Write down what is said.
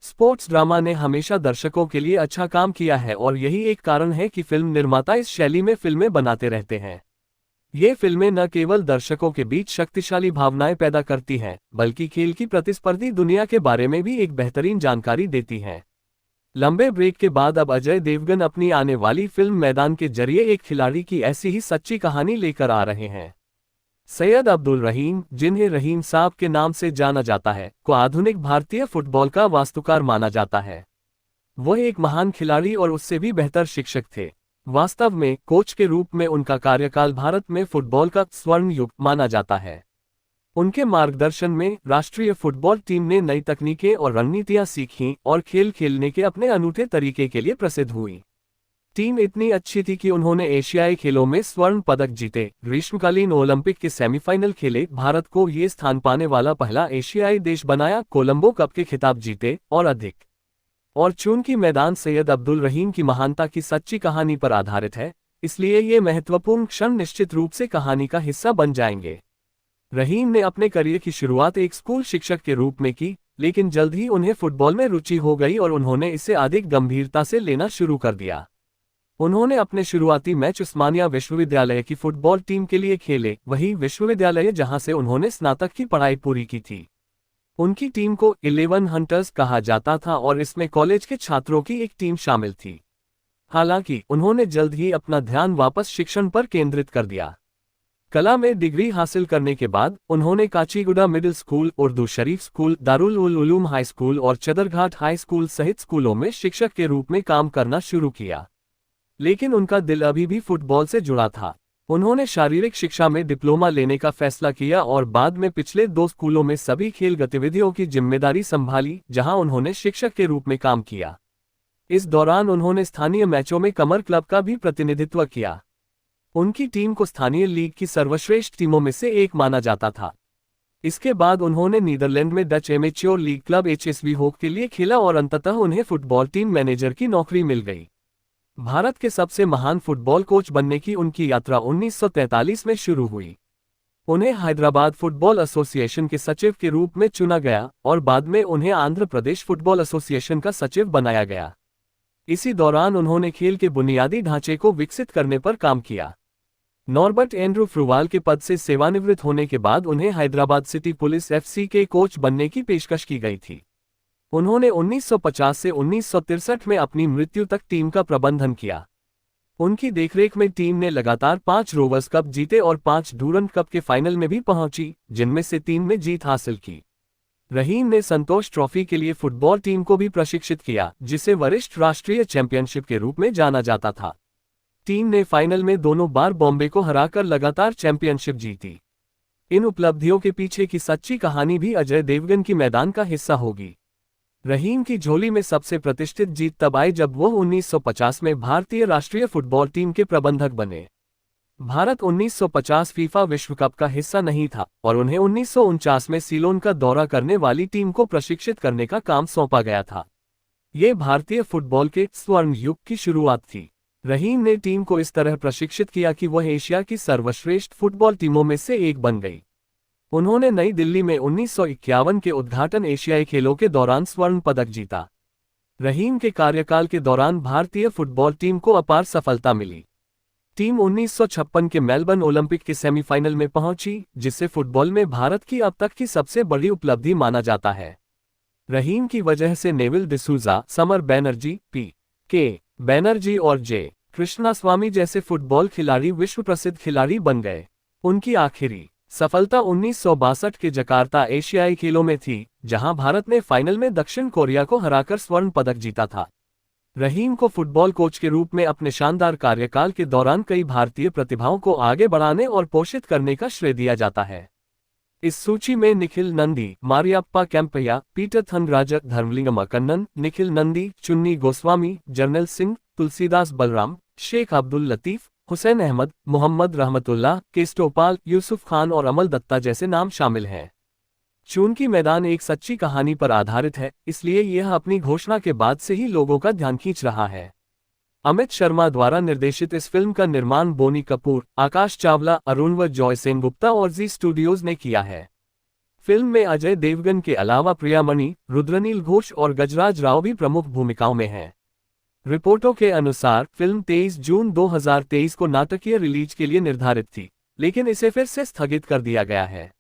Sports drama ने हमेशा दर्शकों के लिए अच्छा काम किया है और यही एक कारण है कि फिल्म निर्माता इस शैली में फिल्में बनाते रहते हैं। ये फिल्में न केवल दर्शकों के बीच शक्तिशाली भावनाएं पैदा करती हैं, बल्कि खेल की प्रतिस्पर्धी दुनिया के बारे में भी एक बेहतरीन जानकारी देती हैं। लंबे ब्रेक के बाद अब अजय देवगन अपनी आने वाली फिल्म मैदान के जरिए एक खिलाड़ी की ऐसी ही सच्ची कहानी लेकर आ रहे हैं। सैयद अब्दुल रहीम, जिन्हें रहीम साहब के नाम से जाना जाता है, को आधुनिक भारतीय फुटबॉल का वास्तुकार माना जाता है। वह एक महान खिलाड़ी और उससे भी बेहतर शिक्षक थे। वास्तव में कोच के रूप में उनका कार्यकाल भारत में फुटबॉल का स्वर्ण युग माना जाता है। उनके मार्गदर्शन में राष्ट्रीय फुटबॉल टीम ने नई तकनीकें और रणनीतियां सीखीं और खेल खेलने के अपने अनूठे तरीके के लिए प्रसिद्ध हुई। टीम इतनी अच्छी थी कि उन्होंने एशियाई खेलों में स्वर्ण पदक जीते, ग्रीष्मकालीन ओलंपिक के सेमीफाइनल खेले, भारत को ये स्थान पाने वाला पहला एशियाई देश बनाया, कोलंबो कप के खिताब जीते और अधिक। और चूंकि मैदान सैयद अब्दुल रहीम की महानता की सच्ची कहानी पर आधारित है, इसलिए ये महत्वपूर्ण क्षण निश्चित रूप से कहानी का हिस्सा बन जाएंगे। रहीम ने अपने करियर की शुरुआत एक स्कूल शिक्षक के रूप में की, लेकिन जल्द ही उन्हें फुटबॉल में रुचि हो गई और उन्होंने इसे अधिक गंभीरता से लेना शुरू कर दिया। उन्होंने अपने शुरुआती मैच उस्मानिया विश्वविद्यालय की फुटबॉल टीम के लिए खेले, वही विश्वविद्यालय जहां से उन्होंने स्नातक की पढ़ाई पूरी की थी। उनकी टीम को 11 हंटर्स कहा जाता था और इसमें कॉलेज के छात्रों की एक टीम शामिल थी। हालांकि उन्होंने जल्द ही अपना ध्यान वापस शिक्षण पर केंद्रित कर दिया। कला में डिग्री हासिल करने के बाद उन्होंने Kachiguda middle school, Urdu Sharif school, Darul Uloom high school और चदरघाट हाई स्कूल सहित स्कूलों में शिक्षक के रूप में काम करना शुरू किया। लेकिन उनका दिल अभी भी फुटबॉल से जुड़ा था। उन्होंने शारीरिक शिक्षा में डिप्लोमा लेने का फैसला किया और बाद में पिछले 2 स्कूलों में सभी खेल गतिविधियों की जिम्मेदारी संभाली, जहां उन्होंने शिक्षक के रूप में काम किया। इस दौरान उन्होंने स्थानीय मैचों में कमर क्लब का भी प्रतिनिधित्व किया। उनकी टीम को स्थानीय लीग की सर्वश्रेष्ठ टीमों में से एक माना जाता था। इसके बाद उन्होंने नीदरलैंड में Dutch amateur league club HSV होक के लिए खेला और अंततः उन्हें फुटबॉल टीम मैनेजर की नौकरी मिल गई। भारत के सबसे महान फुटबॉल कोच बनने की उनकी यात्रा 1943 में शुरू हुई। उन्हें हैदराबाद फुटबॉल एसोसिएशन के सचिव के रूप में चुना गया और बाद में उन्हें आंध्र प्रदेश फुटबॉल एसोसिएशन का सचिव बनाया गया। इसी दौरान उन्होंने खेल के बुनियादी ढांचे को विकसित करने पर काम किया। नॉर्बर्ट एंड्रू फ्रूवाल के पद से सेवानिवृत्त होने के बाद उन्हें हैदराबाद सिटी पुलिस FC के कोच बनने की पेशकश की गई थी। उन्होंने 1950 से 1963 में अपनी मृत्यु तक टीम का प्रबंधन किया। उनकी देखरेख में टीम ने लगातार 5 रोवर्स कप जीते और 5 डूरंट कप के फाइनल में भी पहुंची, जिनमें से 3 में जीत हासिल की। रहीम ने संतोष ट्रॉफी के लिए फुटबॉल टीम को भी प्रशिक्षित किया, जिसे वरिष्ठ राष्ट्रीय चैंपियनशिप के रूप में जाना जाता था। टीम ने फाइनल में दोनों बार बॉम्बे को हराकर लगातार चैंपियनशिप जीती। इन उपलब्धियों के पीछे की सच्ची कहानी भी अजय देवगन की मैदान का हिस्सा होगी। रहीम की झोली में सबसे प्रतिष्ठित जीत तब आई जब वो 1950 में भारतीय राष्ट्रीय फुटबॉल टीम के प्रबंधक बने। भारत 1950 फीफा विश्व कप का हिस्सा नहीं था और उन्हें 1949 में सीलोन का दौरा करने वाली टीम को प्रशिक्षित करने का काम सौंपा गया था। ये भारतीय फुटबॉल के स्वर्ण युग की शुरुआत थी। रहीम ने टीम को इस तरह प्रशिक्षित किया कि वह एशिया की सर्वश्रेष्ठ फुटबॉल टीमों में से एक बन गई। उन्होंने नई दिल्ली में 1951 के उद्घाटन एशियाई खेलों के दौरान स्वर्ण पदक जीता। रहीम के कार्यकाल के दौरान भारतीय फुटबॉल टीम को अपार सफलता मिली। टीम 1956 के मेलबर्न ओलंपिक के सेमीफाइनल में पहुंची, जिसे फुटबॉल में भारत की अब तक की सबसे बड़ी उपलब्धि माना जाता है। रहीम की वजह से Neville D'Souza, summer Banerjee, P.K. Banerjee और J. कृष्णास्वामी जैसे फुटबॉल खिलाड़ी विश्व प्रसिद्ध खिलाड़ी बन गए। उनकी आखिरी सफलता 1962 के जकार्ता एशियाई खेलों में थी, जहां भारत ने फाइनल में दक्षिण कोरिया को हराकर स्वर्ण पदक जीता था। रहीम को फुटबॉल कोच के रूप में अपने शानदार कार्यकाल के दौरान कई भारतीय प्रतिभाओं को आगे बढ़ाने और पोषित करने का श्रेय दिया जाता है। इस सूची में निखिल नंदी, मारियप्पा कैंपैया, पीटर थंगराज, धर्मलिंगम कन्नन, निखिल नंदी, चुन्नी गोस्वामी, जर्नैल सिंह, तुलसीदास बलराम, शेख अब्दुल लतीफ, हुसैन अहमद, मोहम्मद रहमतुल्लाह, केस्टोपाल, यूसुफ खान और अमल दत्ता जैसे नाम शामिल हैं। चूंकि मैदान एक सच्ची कहानी पर आधारित है, इसलिए यह अपनी घोषणा के बाद से ही लोगों का ध्यान खींच रहा है। अमित शर्मा द्वारा निर्देशित इस फिल्म का निर्माण बोनी कपूर, आकाश चावला, अरुण व जॉय सेनगुप्ता और जी स्टूडियोज ने किया है। फिल्म में अजय देवगन के अलावा प्रियामणि, रुद्रनील घोष और गजराज राव भी प्रमुख भूमिकाओं में हैं। रिपोर्टों के अनुसार फिल्म 23 जून 2023 को नाटकीय रिलीज के लिए निर्धारित थी, लेकिन इसे फिर से स्थगित कर दिया गया है।